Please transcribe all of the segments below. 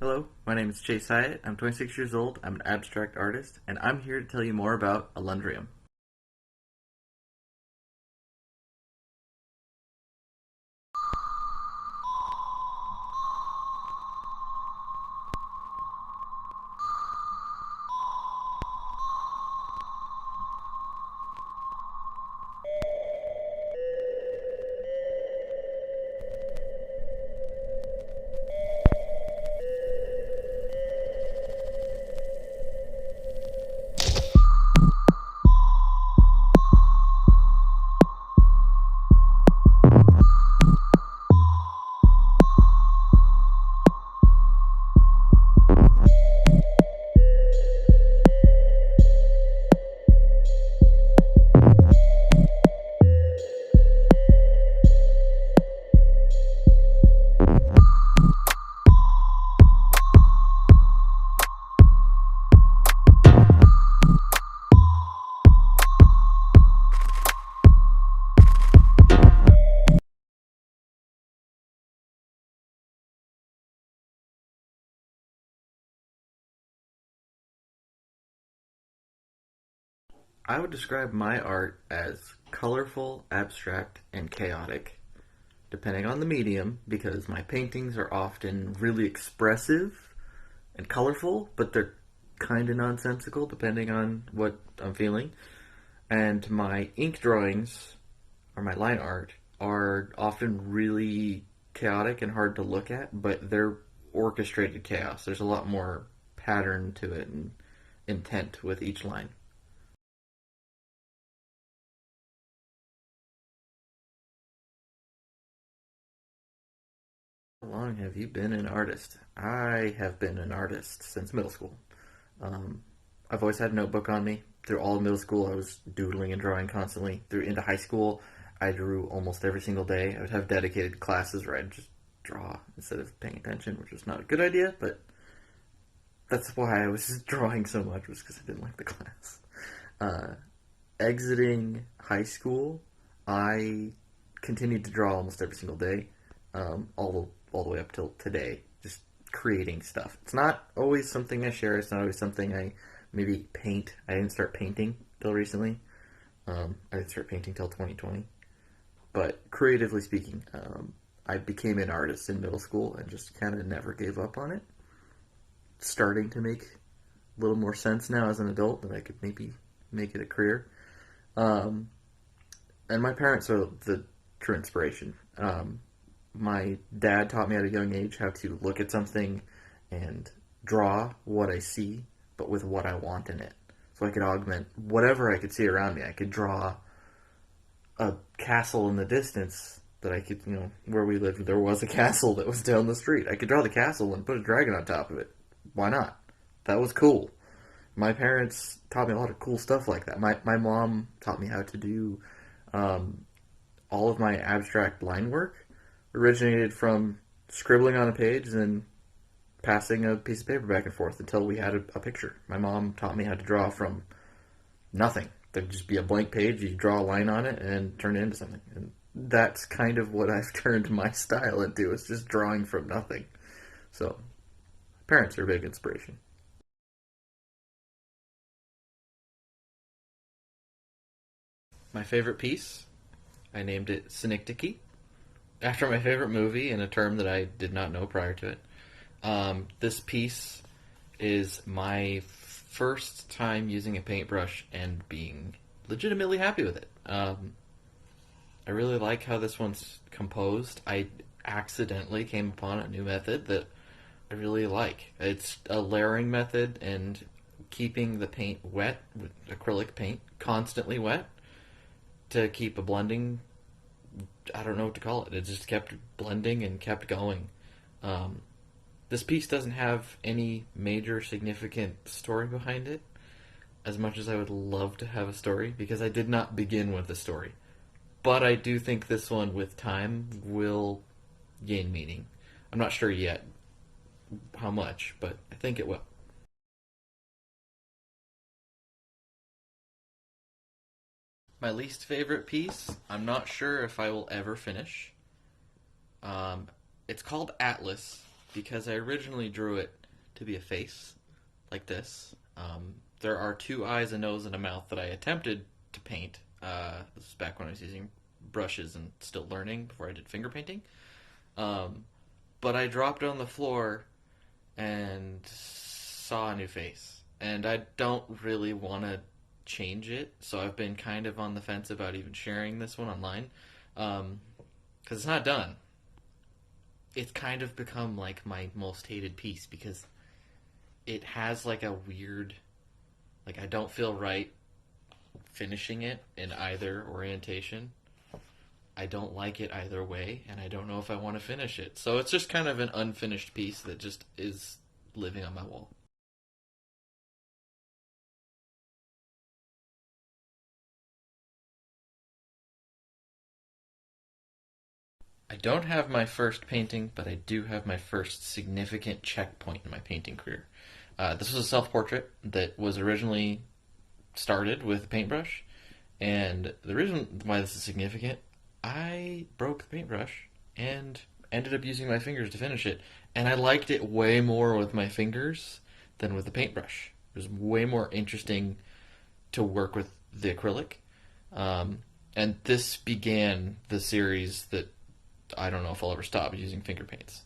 Hello, my name is Chase Hyatt. I'm 26 years old. I'm an abstract artist, and I'm here to tell you more about Alundrium. I would describe my art as colorful, abstract, and chaotic, depending on the medium, because my paintings are often really expressive and colorful, but they're kind of nonsensical depending on what I'm feeling. And my ink drawings, or my line art, are often really chaotic and hard to look at, but they're orchestrated chaos. There's a lot more pattern to it and intent with each line. How long have you been an artist? I have been an artist since middle school. Um, I've always had a notebook on me. Through all of middle school, I was doodling and drawing constantly. Through into high school, I drew almost every single day. I would have dedicated classes where I'd just draw instead of paying attention, which was not a good idea, but that's why I was just drawing so much, was because I didn't like the class. Uh, Exiting high school, I continued to draw almost every single day, all the way up till today. Just creating stuff. It's not always something I share. It's not always something I maybe paint. I didn't start painting till recently. I didn't start painting till 2020. But creatively speaking, I became an artist in middle school and just kind of never gave up on it. Starting to make a little more sense now as an adult that I could maybe make it a career. Um, and my parents are the true inspiration. My dad taught me at a young age how to look at something and draw what I see, but with what I want in it. So I could augment whatever I could see around me. I could draw a castle in the distance that I could, where we lived, there was a castle that was down the street. I could draw the castle and put a dragon on top of it. Why not? That was cool. My parents taught me a lot of cool stuff like that. My mom taught me how to do um, all of my abstract line work originated from scribbling on a page and then passing a piece of paper back and forth until we had a picture. My mom taught me how to draw from nothing. There'd just be a blank page, you draw a line on it, and turn it into something. And that's kind of what I've turned my style into. It's just drawing from nothing. So, parents are a big inspiration. My favorite piece, I named it Synecdoche, after my favorite movie and a term that I did not know prior to it. This piece is my first time using a paintbrush and being legitimately happy with it. I really like how this one's composed. I accidentally came upon a new method that I really like. It's a layering method and keeping the paint wet with acrylic paint, constantly wet, to keep a blending. I don't know what to call it. It just kept blending and kept going. Um, this piece doesn't have any major significant story behind it, as much as I would love to have a story, because I did not begin with a story. But I do think this one, with time, will gain meaning. I'm not sure yet how much, but I think it will. My least favorite piece, I'm not sure if I will ever finish. Um, it's called Atlas, because I originally drew it to be a face like this. There are two eyes, a nose, and a mouth that I attempted to paint. This was back when I was using brushes and still learning before I did finger painting. Um, but I dropped on the floor and saw a new face. And I don't really want to change it, so I've been kind of on the fence about even sharing this one online. Because it's not done. It's kind of become like my most hated piece because it has like a weird, like I don't feel right finishing it in either orientation. I don't like it either way, and I don't know if I want to finish it. So it's just kind of an unfinished piece that just is living on my wall. I don't have my first painting, but I do have my first significant checkpoint in my painting career. This was a self portrait that was originally started with a paintbrush, and the reason why this is significant, I broke the paintbrush and ended up using my fingers to finish it, and I liked it way more with my fingers than with the paintbrush. It was way more interesting to work with the acrylic. Um, and this began the series that I don't know if I'll ever stop using finger paints.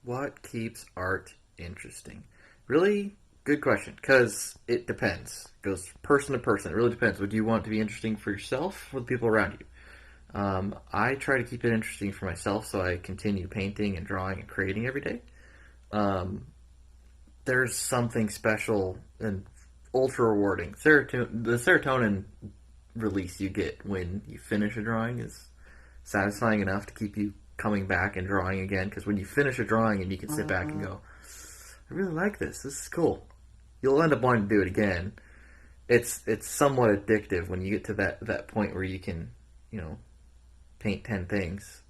What keeps art interesting? Really good question, because it depends. It goes person to person. It really depends. Would you want to be interesting for yourself or the people around you? I try to keep it interesting for myself, so I continue painting and drawing and creating every day. Um, there's something special and ultra rewarding. The serotonin release you get when you finish a drawing is satisfying enough to keep you coming back and drawing again. Because when you finish a drawing and you can sit back and go, I really like this. This is cool. You'll end up wanting to do it again. It's somewhat addictive when you get to that point where you can, you know, paint 10 things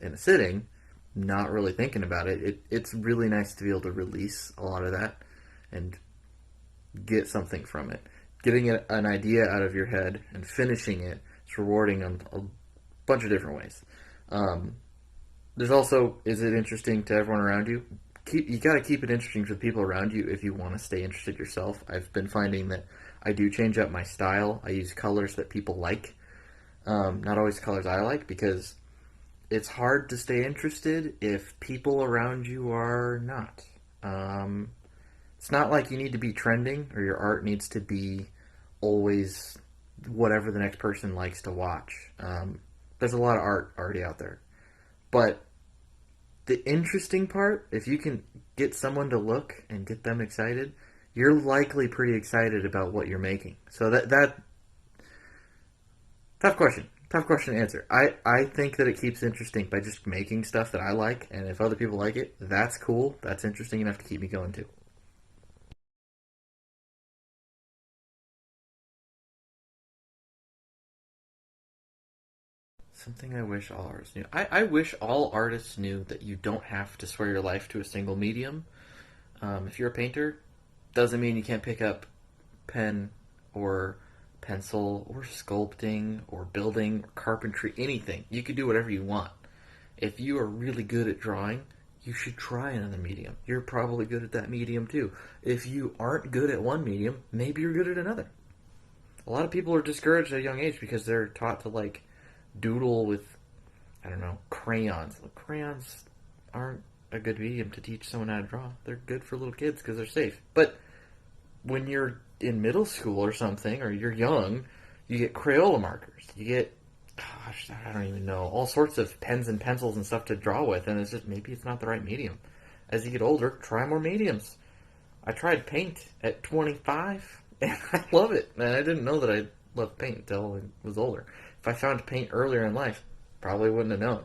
in a sitting, not really thinking about it. It's really nice to be able to release a lot of that and get something from it. Getting an idea out of your head and finishing it is rewarding on a bunch of different ways. Um, there's also, is it interesting to everyone around you? You got to keep it interesting for the people around you if you want to stay interested yourself. I've been finding that I do change up my style. I use colors that people like, not always colors I like, because it's hard to stay interested if people around you are not. Um, it's not like you need to be trending or your art needs to be always whatever the next person likes to watch. There's a lot of art already out there. But the interesting part, if you can get someone to look and get them excited, you're likely pretty excited about what you're making. So that tough question. Tough question to answer. I think that it keeps interesting by just making stuff that I like, and if other people like it, that's cool. That's interesting enough to keep me going too. Something I wish all artists knew. I wish all artists knew that you don't have to swear your life to a single medium. If you're a painter, doesn't mean you can't pick up pen or pencil or sculpting or building or carpentry, anything. You could do whatever you want. If you are really good at drawing, you should try another medium. You're probably good at that medium too. If you aren't good at one medium, maybe you're good at another. A lot of people are discouraged at a young age because they're taught to like doodle with, I don't know, crayons. Well, crayons aren't a good medium to teach someone how to draw. They're good for little kids because they're safe. But when you're in middle school or something, or you're young, you get Crayola markers. You get, gosh, I don't even know, all sorts of pens and pencils and stuff to draw with, and it's just maybe it's not the right medium. As you get older, try more mediums. I tried paint at 25, and I love it. And I didn't know that I loved paint until I was older. If I found paint earlier in life, probably wouldn't have known.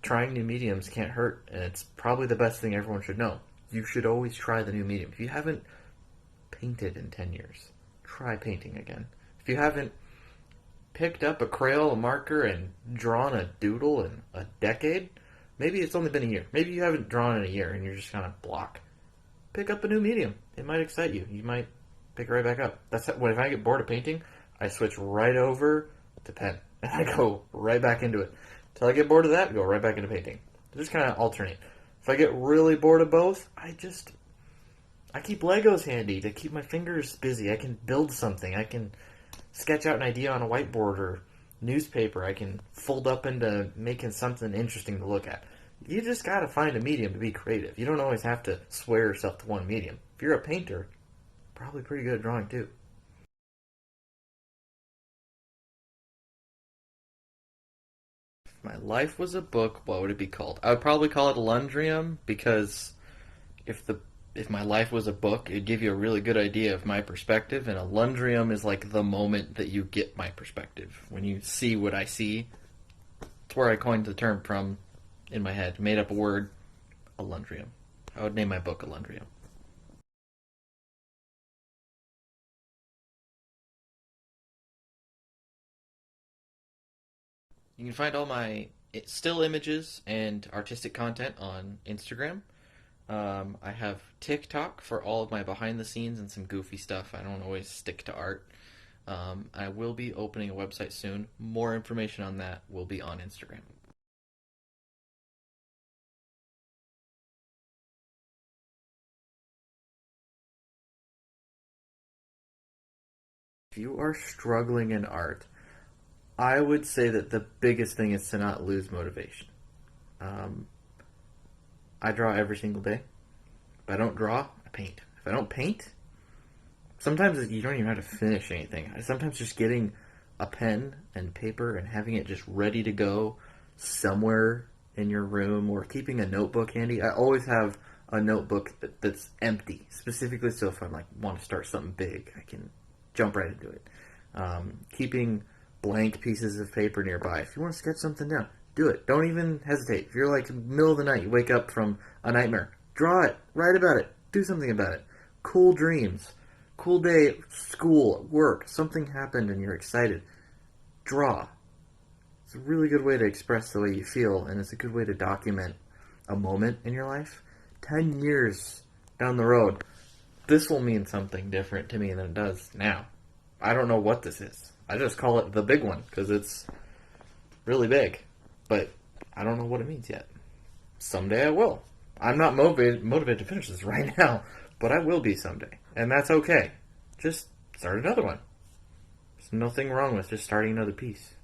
Trying new mediums can't hurt, and it's probably the best thing everyone should know. You should always try the new medium. If you haven't painted in 10 years, try painting again. If you haven't picked up a Crayola marker and drawn a doodle in a decade, maybe it's only been a year. Maybe you haven't drawn in a year and you're just kind of block. Pick up a new medium. It might excite you. You might pick it right back up. That's when if I get bored of painting, I switch right over to pen, and I go right back into it. Till I get bored of that, go right back into painting. Just kind of alternate. If I get really bored of both, I keep Legos handy to keep my fingers busy. I can build something. I can sketch out an idea on a whiteboard or newspaper. I can fold up into making something interesting to look at. You just gotta find a medium to be creative. You don't always have to swear yourself to one medium. If you're a painter, probably pretty good at drawing too. If my life was a book, what would it be called? I would probably call it a Lundrium because if the if my life was a book, it'd give you a really good idea of my perspective, and a Lundrium is like the moment that you get my perspective. When you see what I see, it's where I coined the term from in my head. Made up a word, a Lundrium. I would name my book a Lundrium. You can find all my still images and artistic content on Instagram. I have TikTok for all of my behind the scenes and some goofy stuff. I don't always stick to art. I will be opening a website soon. More information on that will be on Instagram. If you are struggling in art, I would say that the biggest thing is to not lose motivation. Um, I draw every single day. If I don't draw, I paint. If I don't paint, sometimes you don't even have to finish anything. Sometimes just getting a pen and paper and having it just ready to go somewhere in your room or keeping a notebook handy. I always have a notebook that's empty, specifically so if I like want to start something big, I can jump right into it. Keeping blank pieces of paper nearby. If you want to sketch something down, do it. Don't even hesitate. If you're like middle of the night, you wake up from a nightmare, draw it, write about it, do something about it. Cool dreams, cool day at school, at work, something happened and you're excited. Draw. It's a really good way to express the way you feel, and it's a good way to document a moment in your life. 10 years down the road, this will mean something different to me than it does now. I don't know what this is. I just call it the big one because it's really big, but I don't know what it means yet. Someday I will. I'm not motivated to finish this right now, but I will be someday, and that's okay. Just start another one. There's nothing wrong with just starting another piece.